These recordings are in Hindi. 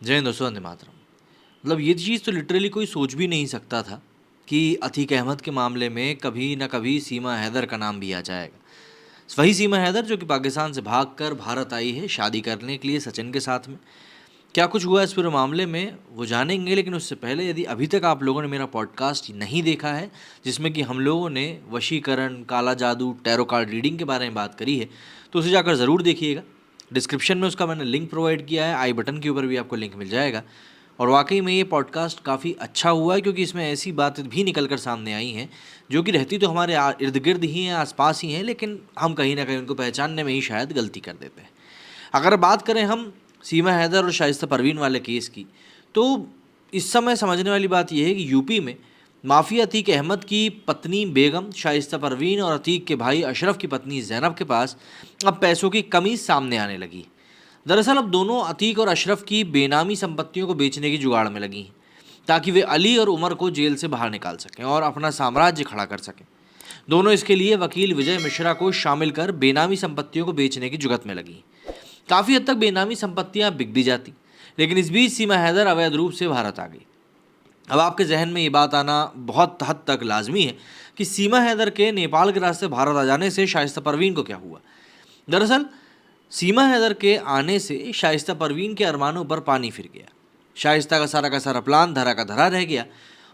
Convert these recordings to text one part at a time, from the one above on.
जय हिंद दोस्तों, वंदे मातरम। मतलब ये चीज़ तो लिटरली कोई सोच भी नहीं सकता था कि अतीक अहमद के मामले में कभी ना कभी सीमा हैदर का नाम भी आ जाएगा। वही सीमा हैदर जो कि पाकिस्तान से भागकर भारत आई है शादी करने के लिए सचिन के साथ में। क्या कुछ हुआ इस पूरे मामले में वो जानेंगे, लेकिन उससे पहले यदि अभी तक आप लोगों ने मेरा पॉडकास्ट नहीं देखा है जिसमें कि हम लोगों ने वशीकरण, काला जादू, टैरो कार्ड रीडिंग के बारे में बात करी है, तो उसे जाकर ज़रूर देखिएगा। डिस्क्रिप्शन में उसका मैंने लिंक प्रोवाइड किया है, आई बटन के ऊपर भी आपको लिंक मिल जाएगा। और वाकई में ये पॉडकास्ट काफ़ी अच्छा हुआ है क्योंकि इसमें ऐसी बातें भी निकल कर सामने आई हैं जो कि रहती तो हमारे इर्द गिर्द ही हैं, आसपास ही हैं, लेकिन हम कहीं ना कहीं उनको पहचानने में ही शायद गलती कर देते हैं। अगर बात करें हम सीमा हैदर और शाइस्ता परवीन वाले केस की, तो इस समय समझने वाली बात यह है कि यूपी में माफिया अतीक अहमद की पत्नी बेगम शाइस्ता परवीन और अतीक के भाई अशरफ की पत्नी जैनब के पास अब पैसों की कमी सामने आने लगी। दरअसल अब दोनों अतीक और अशरफ की बेनामी संपत्तियों को बेचने की जुगाड़ में लगी हैं ताकि वे अली और उमर को जेल से बाहर निकाल सकें और अपना साम्राज्य खड़ा कर सकें। दोनों इसके लिए वकील विजय मिश्रा को शामिल कर बेनामी संपत्तियों को बेचने की जुगत में लगी। काफ़ी हद तक बेनामी संपत्तियां बिक भी जाती, लेकिन इस बीच सीमा हैदर अवैध रूप से भारत आ गई। अब आपके जहन में ये बात आना बहुत हद तक लाजमी है कि सीमा हैदर के नेपाल के रास्ते भारत आ जाने से शाइस्ता परवीन को क्या हुआ। दरअसल सीमा हैदर के आने से शाइस्ता परवीन के अरमानों पर पानी फिर गया। शाइस्ता का सारा प्लान धरा का धरा रह गया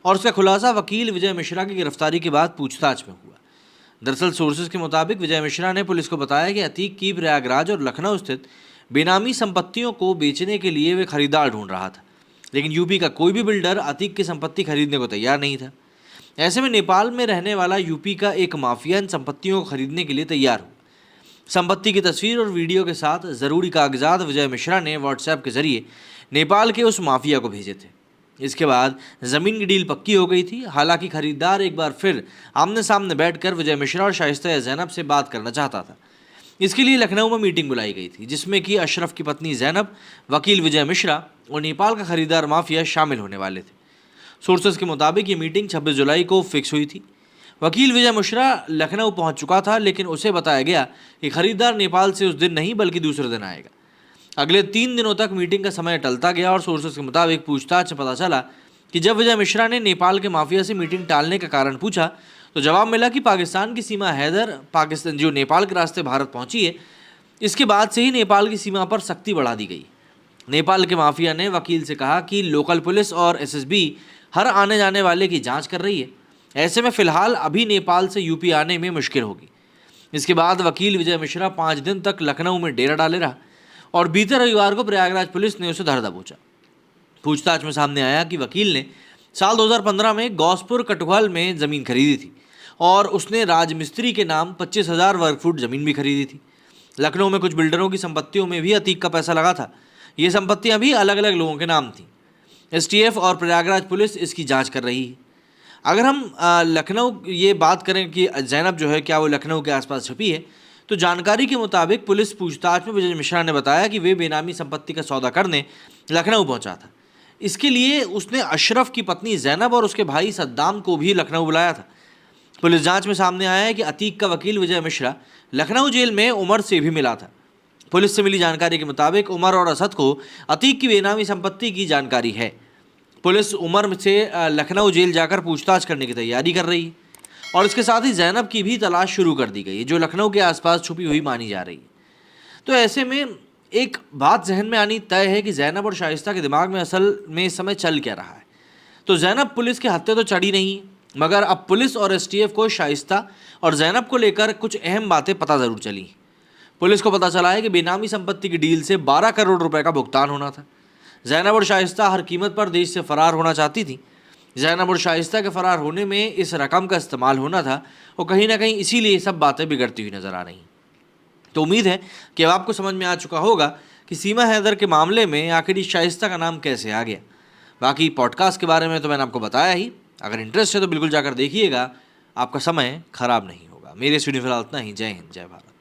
और उसका खुलासा वकील विजय मिश्रा की गिरफ्तारी के बाद पूछताछ में हुआ। दरअसल सोर्सेज के मुताबिक विजय मिश्रा ने पुलिस को बताया कि अतीक की प्रयागराज और लखनऊ स्थित बेनामी संपत्तियों को बेचने के लिए वे खरीदार ढूंढ रहा था, लेकिन यूपी का कोई भी बिल्डर अतीक की संपत्ति खरीदने को तैयार नहीं था। ऐसे में नेपाल में रहने वाला यूपी का एक माफिया इन संपत्तियों को खरीदने के लिए तैयार हुआ। संपत्ति की तस्वीर और वीडियो के साथ ज़रूरी कागजात विजय मिश्रा ने व्हाट्सएप के जरिए नेपाल के उस माफिया को भेजे थे। इसके बाद ज़मीन की डील पक्की हो गई थी। हालांकि खरीदार एक बार फिर आमने सामने बैठकर विजय मिश्रा और शाइस्ता या जैनब से बात करना चाहता था। इसके लिए लखनऊ में मीटिंग बुलाई गई थी जिसमें कि अशरफ की पत्नी जैनब, वकील विजय मिश्रा और नेपाल का खरीदार माफिया शामिल होने वाले थे। सोर्सेज के मुताबिक ये मीटिंग 26 जुलाई को फिक्स हुई थी। वकील विजय मिश्रा लखनऊ पहुंच चुका था, लेकिन उसे बताया गया कि खरीदार नेपाल से उस दिन नहीं बल्कि दूसरे दिन आएगा। अगले 3 दिनों तक मीटिंग का समय टलता गया और सोर्सेज के मुताबिक पूछताछ से पता चला कि जब विजय मिश्रा ने नेपाल के माफिया से मीटिंग टालने का कारण पूछा तो जवाब मिला कि पाकिस्तान की सीमा हैदर पाकिस्तान जो नेपाल के रास्ते भारत पहुंची है, इसके बाद से ही नेपाल की सीमा पर सख्ती बढ़ा दी गई। नेपाल के माफिया ने वकील से कहा कि लोकल पुलिस और एसएसबी हर आने जाने वाले की जांच कर रही है, ऐसे में फिलहाल अभी नेपाल से यूपी आने में मुश्किल होगी। इसके बाद वकील विजय मिश्रा 5 दिन तक लखनऊ में डेरा डाले रहा और बीते रविवार को प्रयागराज पुलिस ने उसे धर दबोचा। पूछताछ में सामने आया कि वकील ने साल 2015 में गौसपुर कटवाल में ज़मीन खरीदी थी और उसने राजमिस्त्री के नाम 25,000 वर्ग फुट ज़मीन भी खरीदी थी। लखनऊ में कुछ बिल्डरों की संपत्तियों में भी अतीक का पैसा लगा था। ये संपत्तियां भी अलग अलग लोगों के नाम थीं। एसटीएफ और प्रयागराज पुलिस इसकी जांच कर रही है। अगर हम लखनऊ ये बात करें कि जैनब जो है क्या वो लखनऊ के आसपास छुपी है, तो जानकारी के मुताबिक पुलिस पूछताछ में विजय मिश्रा ने बताया कि वे बेनामी संपत्ति का सौदा करने लखनऊ पहुंचा था। इसके लिए उसने अशरफ की पत्नी जैनब और उसके भाई सद्दाम को भी लखनऊ बुलाया था। पुलिस जांच में सामने आया है कि अतीक का वकील विजय मिश्रा लखनऊ जेल में उमर से भी मिला था। पुलिस से मिली जानकारी के मुताबिक उमर और असद को अतीक की बेनामी संपत्ति की जानकारी है। पुलिस उमर से लखनऊ जेल जाकर पूछताछ करने की तैयारी कर रही है और इसके साथ ही जैनब की भी तलाश शुरू कर दी गई है जो लखनऊ के आसपास छुपी हुई मानी जा रही है। तो ऐसे में एक बात जहन में आनी तय है कि जैनब और शाइस्ता के दिमाग में असल में इस समय चल क्या रहा है। तो जैनब पुलिस के हत्थे तो चढ़ी नहीं है, मगर अब पुलिस और एसटीएफ को शाइस्ता और जैनब को लेकर कुछ अहम बातें पता ज़रूर चली। पुलिस को पता चला है कि बेनामी संपत्ति की डील से 12 करोड़ रुपए का भुगतान होना था। जैनब और शाइस्ता हर कीमत पर देश से फरार होना चाहती थी। जैनब और शाइस्ता के फरार होने में इस रकम का इस्तेमाल होना था और कहीं ना कहीं इसीलिए सब बातें बिगड़ती हुई नजर आ रही। तो उम्मीद है कि अब आपको समझ में आ चुका होगा कि सीमा हैदर के मामले में आखिर इस शाइस्ता का नाम कैसे आ गया। बाकी पॉडकास्ट के बारे में तो मैंने आपको बताया ही, अगर इंटरेस्ट है तो बिल्कुल जाकर देखिएगा, आपका समय खराब नहीं होगा। मेरे स्टूडियो फिलहाल इतना ही। जय हिंद, जय भारत।